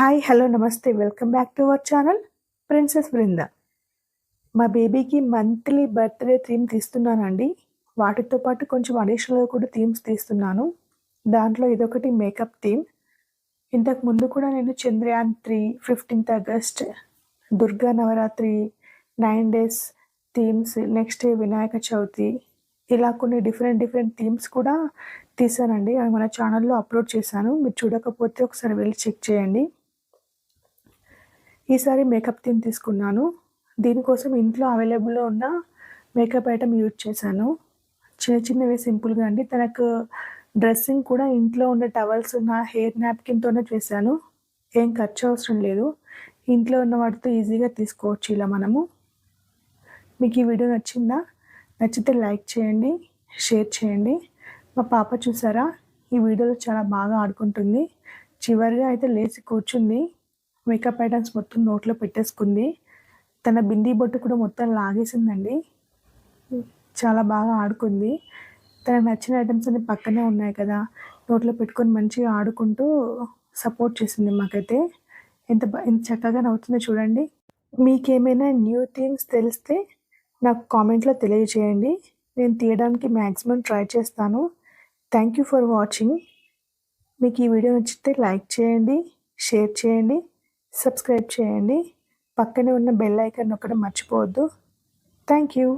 Hi hello నమస్తే welcome back to our channel princess Brinda. మా బేబీకి మంత్లీ బర్త్డే థీమ్ తీస్తున్నానండి. వాటితో పాటు కొంచెం అడిషనల్గా కూడా థీమ్స్ తీస్తున్నాను. దాంట్లో ఇదొకటి మేకప్ థీమ్. ఇంతకు ముందు కూడా నేను Chandrayaan 3, 15th August, Durga Navratri 9 days themes, next Vinayaka Chavithi, ఇలా కొన్ని డిఫరెంట్ థీమ్స్ కూడా తీసానండి. అవి మన ఛానల్లో అప్లోడ్ చేశాను. మీరు చూడకపోతే ఒకసారి వెళ్ళి చెక్ చేయండి. ఈసారి మేకప్ థీమ్ తీసుకున్నాను. దీనికోసం ఇంట్లో అవైలబుల్‌లో ఉన్న మేకప్ ఐటెమ్ యూజ్ చేశాను. చిన్నవి సింపుల్‌గా అండి. తనకు డ్రెస్సింగ్ కూడా ఇంట్లో ఉన్న టవల్స్, నా హెయిర్ నాప్కిన్‌తోనే చేశాను. ఏం ఖర్చు అవసరం లేదు. ఇంట్లో ఉన్న వాటితో ఈజీగా తీసుకోవచ్చు ఇలా మనము. మీకు ఈ వీడియో నచ్చిందా? నచ్చితే లైక్ చేయండి, షేర్ చేయండి. మా పాప చూసారా, ఈ వీడియోలో చాలా బాగా ఆడుకుంటుంది. చివరిగా అయితే లేచి కూర్చుంది. మేకప్ ఐటమ్స్ మొత్తం నోట్లో పెట్టేసుకుంది. తన బిందీ బొట్టు కూడా మొత్తం లాగేసిందండి. చాలా బాగా ఆడుకుంది. తనకు నచ్చిన ఐటమ్స్ అన్ని పక్కనే ఉన్నాయి కదా, నోట్లో పెట్టుకొని మంచిగా ఆడుకుంటూ సపోర్ట్ చేసింది మాకైతే. ఎంత చక్కగా నవ్వుతుందో చూడండి. మీకేమైనా న్యూ థీమ్స్ తెలిస్తే నాకు కామెంట్లో తెలియజేయండి. నేను తీయడానికి మ్యాక్సిమం ట్రై చేస్తాను. Thank you for watching. మీకు ఈ వీడియో నచ్చితే లైక్ చేయండి, షేర్ చేయండి, సబ్స్క్రైబ్ చేయండి. పక్కనే ఉన్న బెల్ ఐకాన్ నొక్కడం మర్చిపోవద్దు. Thank you.